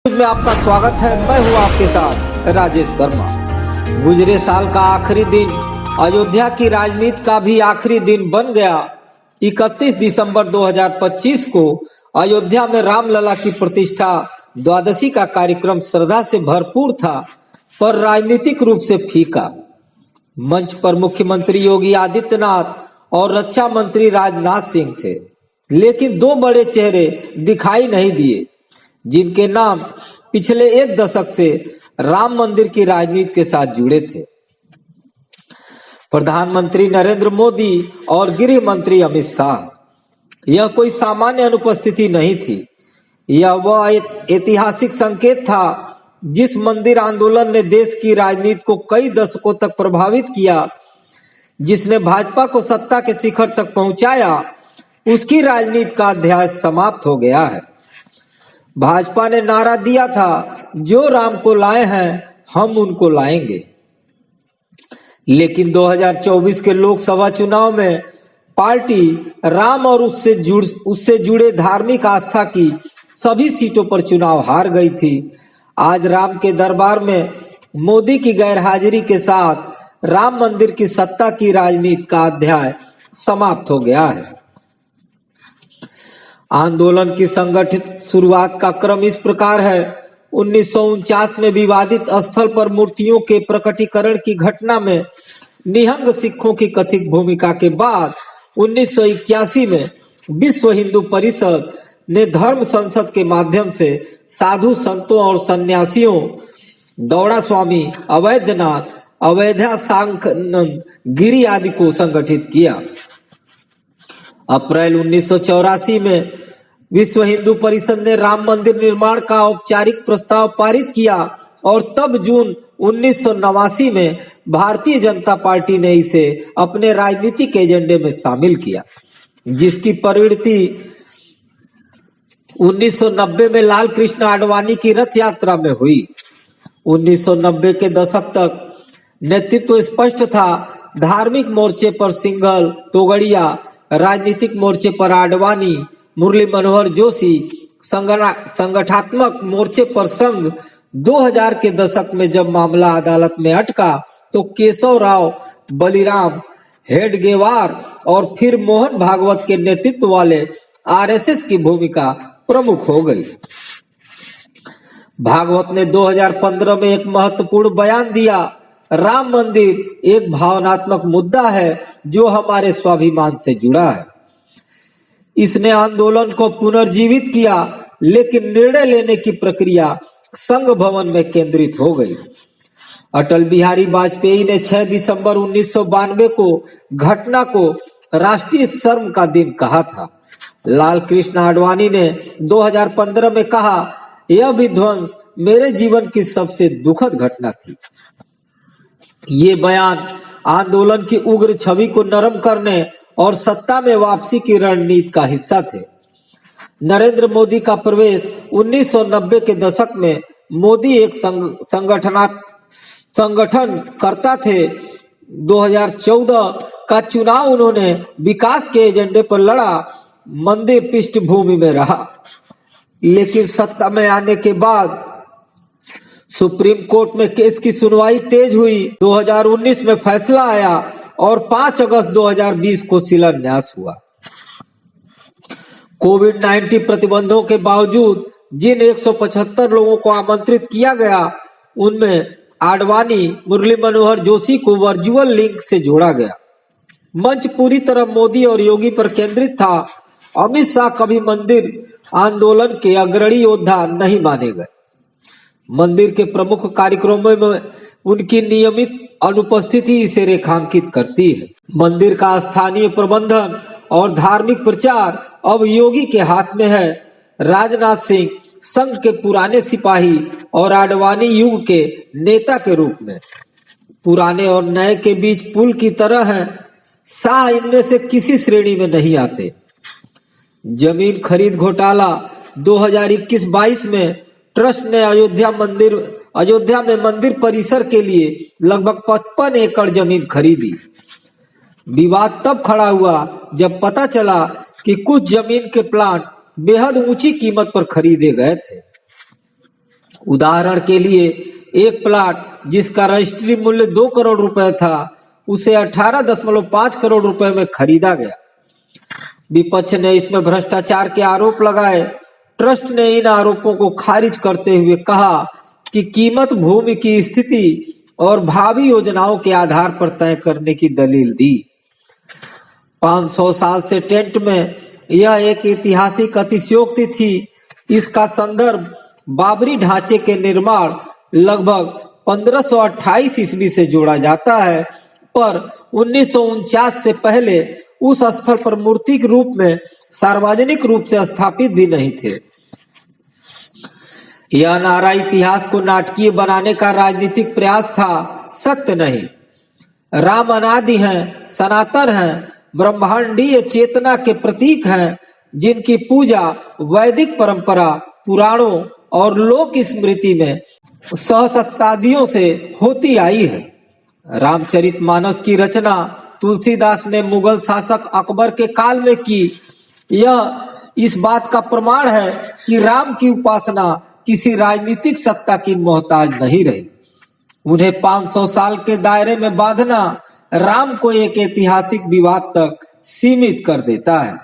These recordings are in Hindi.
में आपका स्वागत है। मैं हूं आपके साथ राजेश शर्मा। गुजरे साल का आखिरी दिन अयोध्या की राजनीति का भी आखिरी दिन बन गया। 31 दिसंबर 2025 को अयोध्या में रामलला की प्रतिष्ठा द्वादशी का कार्यक्रम श्रद्धा से भरपूर था, पर राजनीतिक रूप से फीका। मंच पर मुख्यमंत्री योगी आदित्यनाथ और रक्षा मंत्री राजनाथ सिंह थे, लेकिन दो बड़े चेहरे दिखाई नहीं दिए जिनके नाम पिछले एक दशक से राम मंदिर की राजनीति के साथ जुड़े थे। प्रधानमंत्री नरेंद्र मोदी और गृह मंत्री अमित शाह। यह कोई सामान्य अनुपस्थिति नहीं थी, यह वह ऐतिहासिक संकेत था जिस मंदिर आंदोलन ने देश की राजनीति को कई दशकों तक प्रभावित किया, जिसने भाजपा को सत्ता के शिखर तक पहुंचाया, उसकी राजनीति का अध्याय समाप्त हो गया है। भाजपा ने नारा दिया था, जो राम को लाए हैं हम उनको लाएंगे, लेकिन 2024 के लोकसभा चुनाव में पार्टी राम और उससे जुड़े धार्मिक आस्था की सभी सीटों पर चुनाव हार गई थी। आज राम के दरबार में मोदी की गैरहाजिरी के साथ राम मंदिर की सत्ता की राजनीति का अध्याय समाप्त हो गया है। आंदोलन की संगठित शुरुआत का क्रम इस प्रकार है। 1949 में विवादित स्थल पर मूर्तियों के प्रकटीकरण की घटना में निहंग सिखों की कथित भूमिका के बाद 1981 में विश्व हिंदू परिषद ने धर्म संसद के माध्यम से साधु संतों और सन्यासियों गौड़ा स्वामी, अवैधनाथ, अवैधा सांख्यानंद गिरी आदि को संगठित किया। अप्रैल 1984 में विश्व हिंदू परिषद ने राम मंदिर निर्माण का औपचारिक प्रस्ताव पारित किया और तब जून 1989 में भारतीय जनता पार्टी ने इसे अपने राजनीतिक एजेंडे में शामिल किया, जिसकी परिणति 1990 में लाल कृष्ण आडवाणी की रथ यात्रा में हुई। 1990 के दशक तक नेतृत्व स्पष्ट था। धार्मिक मोर्चे पर सिंघल, तोगड़िया, राजनीतिक मोर्चे पर आडवाणी, मुरली मनोहर जोशी, संगठनात्मक मोर्चे पर संघ। 2000 के दशक में जब मामला अदालत में अटका तो केशव राव, बलिराम हेडगेवार और फिर मोहन भागवत के नेतृत्व वाले आरएसएस की भूमिका प्रमुख हो गई। भागवत ने 2015 में एक महत्वपूर्ण बयान दिया, राम मंदिर एक भावनात्मक मुद्दा है जो हमारे स्वाभिमान से जुड़ा है। इसने आंदोलन को पुनर्जीवित किया, लेकिन निर्णय लेने की प्रक्रिया संघ भवन में केंद्रित हो गई। अटल बिहारी वाजपेयी ने 6 दिसंबर 1992 को घटना को राष्ट्रीय शर्म का दिन कहा था। लाल कृष्ण आडवाणी ने 2015 में कहा, यह विध्वंस मेरे जीवन की सबसे दुखद घटना थी। ये बयान आंदोलन की उग्र छवि को नरम करने और सत्ता में वापसी की रणनीति का हिस्सा थे। नरेंद्र मोदी का प्रवेश 1990 के दशक में मोदी एक संगठन करता थे। 2014 का चुनाव उन्होंने विकास के एजेंडे पर लड़ा, मंदिर पृष्ठभूमि में रहा, लेकिन सत्ता में आने के बाद सुप्रीम कोर्ट में केस की सुनवाई तेज हुई। 2019 में फैसला आया और 5 अगस्त 2020 को शिलान्यास हुआ। कोविड-19 प्रतिबंधों के बावजूद जिन 175 लोगों को आमंत्रित किया गया, उनमें आडवाणी, मुरली मनोहर जोशी को वर्चुअल लिंक से जोड़ा गया। मंच पूरी तरह मोदी और योगी पर केंद्रित था। अमित शाह कभी मंदिर आंदोलन के अग्रणी योद्धा नहीं माने गए। मंदिर के प्रमुख कार्यक्रमों में उनकी नियमित अनुपस्थिति इसे रेखांकित करती है। मंदिर का स्थानीय प्रबंधन और धार्मिक प्रचार अब योगी के हाथ में है। राजनाथ सिंह संघ के पुराने सिपाही और आडवाणी युग के नेता के रूप में पुराने और नए के बीच पुल की तरह हैं। शाह इनमें से किसी श्रेणी में नहीं आते। जमीन खरीद घोटाला 2021-22 में ट्रस्ट ने अयोध्या में मंदिर परिसर के लिए लगभग 55 एकड़ जमीन खरीदी। विवाद तब खड़ा हुआ जब पता चला कि कुछ जमीन के प्लाट बेहद ऊंची कीमत पर खरीदे गए थे। उदाहरण के लिए एक प्लाट जिसका रजिस्ट्री मूल्य 2 करोड़ रुपए था, उसे 18.5 करोड़ रुपए में खरीदा गया। विपक्ष ने इसमें भ्रष्टाचार के आरोप लगाए। ट्रस्ट ने इन आरोपों को खारिज करते हुए कहा कि कीमत भूमि की स्थिति और भावी योजनाओं के आधार पर तय करने की दलील दी। 500 साल से टेंट में यह एक ऐतिहासिक अतिशयोक्ति थी। इसका संदर्भ बाबरी ढांचे के निर्माण लगभग 1528 ईस्वी से जोड़ा जाता है, पर 1949 से पहले उस स्थल पर मूर्तिक रूप में सार्वजनिक रूप से स्थापित भी नहीं थे। यह नारा इतिहास को नाटकीय बनाने का राजनीतिक प्रयास था, सत्य नहीं। राम अनादि हैं, सनातन हैं, ब्रह्मांडीय चेतना के प्रतीक हैं, जिनकी पूजा वैदिक परंपरा, पुराणों और लोक स्मृति में सहस्त्राब्दियों से होती आई है। रामचरितमानस की रचना तुलसीदास ने मुगल शासक अकबर के काल में की। यह इस बात का प्रमाण है कि राम की उपासना किसी राजनीतिक सत्ता की मोहताज नहीं रही। उन्हें 500 साल के दायरे में बांधना राम को एक ऐतिहासिक विवाद तक सीमित कर देता है,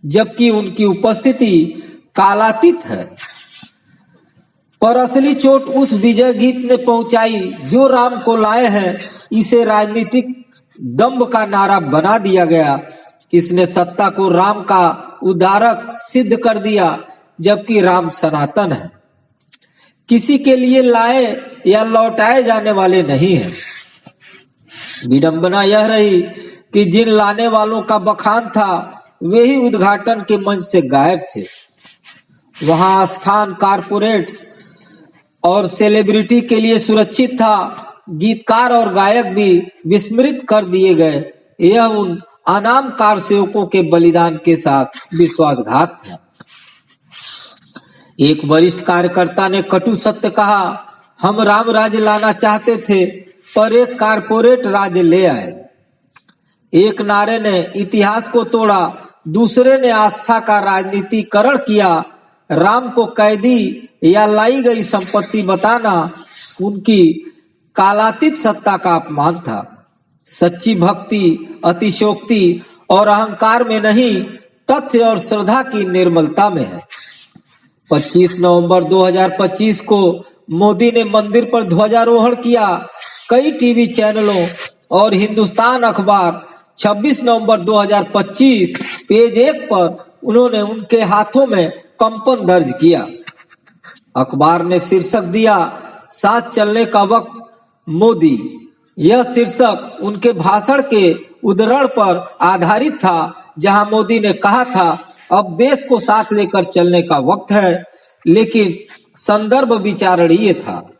जबकि उनकी उपस्थिति कालातीत है। पर असली चोट उस विजय गीत ने पहुंचाई जो राम को लाए हैं। इसे राजनीतिक दंभ का नारा बना दिया गया। इसने सत्ता को राम का उदारक सिद्ध कर दिया, जबकि राम सनातन है, किसी के लिए लाए या लौटाए जाने वाले नहीं है। विडंबना यह रही कि जिन लाने वालों का बखान था वे ही उद्घाटन के मंच से गायब थे। वहां स्थान कारपोरेट्स और सेलिब्रिटी के लिए सुरक्षित था। गीतकार और गायक भी विस्मृत कर दिए गए। यह उन अनाम कार सेवकों के बलिदान के साथ विश्वासघात था। एक वरिष्ठ कार्यकर्ता ने कटु सत्य कहा, हम राम राज्य लाना चाहते थे, पर एक कारपोरेट राज्य ले आए। एक नारे ने इतिहास को तोड़ा, दूसरे ने आस्था का राजनीतिकरण किया। राम को कैदी या लाई गई संपत्ति बताना उनकी कालातीत सत्ता का अपमान था। सच्ची भक्ति अतिशयोक्ति और अहंकार में नहीं, तथ्य और श्रद्धा की निर्मलता में है। 25 नवंबर 2025 को मोदी ने मंदिर पर ध्वजारोहण किया। कई टीवी चैनलों और हिंदुस्तान अखबार 26 नवंबर 2025 पेज 1 पर उन्होंने उनके हाथों में कंपन दर्ज किया। अखबार ने शीर्षक दिया, साथ चलने का वक्त मोदी। यह शीर्षक उनके भाषण के उद्धरण पर आधारित था, जहां मोदी ने कहा था, अब देश को साथ लेकर चलने का वक्त है, लेकिन संदर्भ विचारणीय था।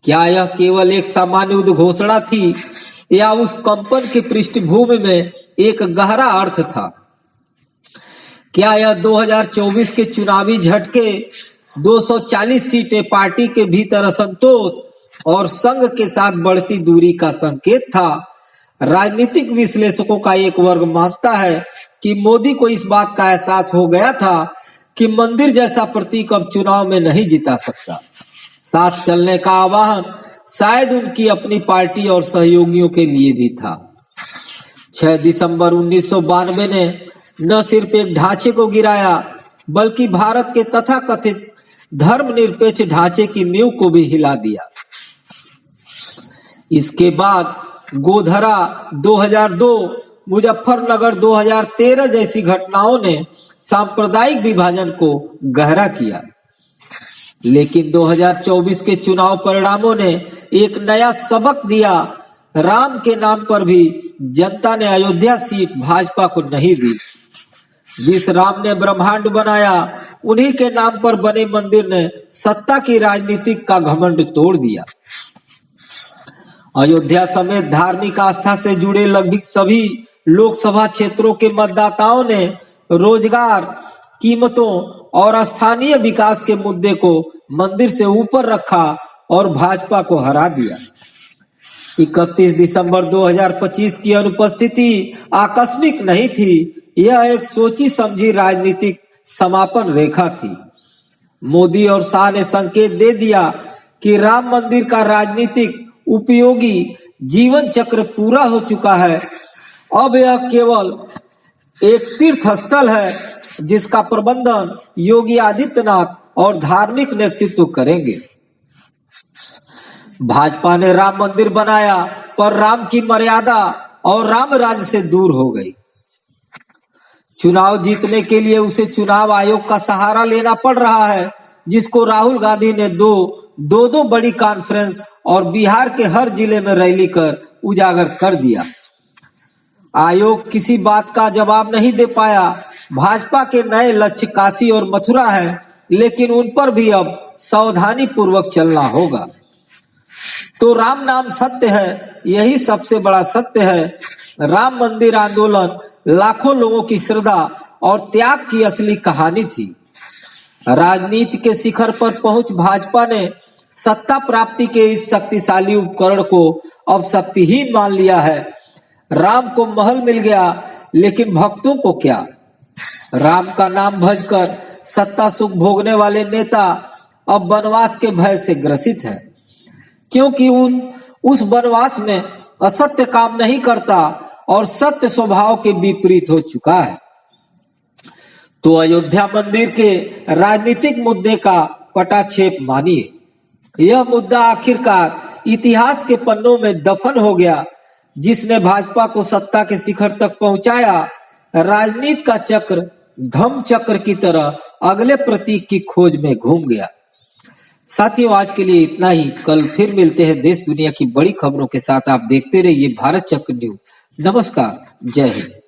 क्या यह केवल एक सामान्य उद्घोषणा थी या उस कंपन की पृष्ठभूमि में एक गहरा अर्थ था? क्या यह 2024 के चुनावी झटके, 240 सीटें, पार्टी के भीतर असंतोष और संघ के साथ बढ़ती दूरी का संकेत था? राजनीतिक विश्लेषकों का एक वर्ग मानता है कि मोदी को इस बात का एहसास हो गया था कि मंदिर जैसा प्रतीक अब चुनाव में नहीं जिता सकता। साथ चलने का आह्वान शायद उनकी अपनी पार्टी और सहयोगियों के लिए भी था। 6 दिसंबर 1992 ने न सिर्फ एक ढांचे को गिराया, बल्कि भारत के तथाकथित धर्मनिरपेक्ष ढांचे की नींव को भी हिला दिया। इसके बाद गोधरा 2002, मुजफ्फरनगर 2013 जैसी घटनाओं ने सांप्रदायिक विभाजन को गहरा किया। लेकिन 2024 के चुनाव परिणामों ने एक नया सबक दिया। राम के नाम पर भी जनता ने अयोध्या सीट भाजपा को नहीं दी। जिस राम ने ब्रह्मांड बनाया, उन्हीं के नाम पर बने मंदिर ने सत्ता की राजनीति का घमंड तोड़ दिया। अयोध्या समेत धार्मिक आस्था से जुड़े लगभग सभी लोकसभा क्षेत्रों के मतदाताओं ने रोजगार, कीमतों और स्थानीय विकास के मुद्दे को मंदिर से ऊपर रखा और भाजपा को हरा दिया। 31 दिसंबर 2025 की अनुपस्थिति आकस्मिक नहीं थी, यह एक सोची समझी राजनीतिक समापन रेखा थी। मोदी और शाह ने संकेत दे दिया कि राम मंदिर का राजनीतिक उपयोगी जीवन चक्र पूरा हो चुका है। अब यह केवल एक तीर्थ स्थल है जिसका प्रबंधन योगी आदित्यनाथ और धार्मिक नेतृत्व करेंगे। भाजपा ने राम मंदिर बनाया पर राम की मर्यादा और राम राज्य से दूर हो गई। चुनाव जीतने के लिए उसे चुनाव आयोग का सहारा लेना पड़ रहा है, जिसको राहुल गांधी ने दो बड़ी कॉन्फ्रेंस और बिहार के हर जिले में रैली कर उजागर कर दिया। आयोग किसी बात का जवाब नहीं दे पाया। भाजपा के नए लक्ष्य काशी और मथुरा है, लेकिन उन पर भी अब सावधानी पूर्वक चलना होगा। तो राम नाम सत्य है, यही सबसे बड़ा सत्य है। राम मंदिर आंदोलन लाखों लोगों की श्रद्धा और त्याग की असली कहानी थी। राजनीति के शिखर पर पहुंच भाजपा ने सत्ता प्राप्ति के इस शक्तिशाली उपकरण को अब शक्तिहीन मान लिया है। राम को महल मिल गया, लेकिन भक्तों को क्या? राम का नाम भजकर सत्ता सुख भोगने वाले नेता अब वनवास के भय से ग्रसित है, क्योंकि उस वनवास में असत्य काम नहीं करता और सत्य स्वभाव के विपरीत हो चुका है। तो अयोध्या मंदिर के राजनीतिक मुद्दे का पटाक्षेप मानिए। यह मुद्दा आखिरकार इतिहास के पन्नों में दफन हो गया, जिसने भाजपा को सत्ता के शिखर तक पहुंचाया। राजनीति का चक्र धम्म चक्र की तरह अगले प्रतीक की खोज में घूम गया। साथियों, आज के लिए इतना ही। कल फिर मिलते हैं देश दुनिया की बड़ी खबरों के साथ। आप देखते रहिए भारत चक्र न्यूज। नमस्कार, जय हिंद।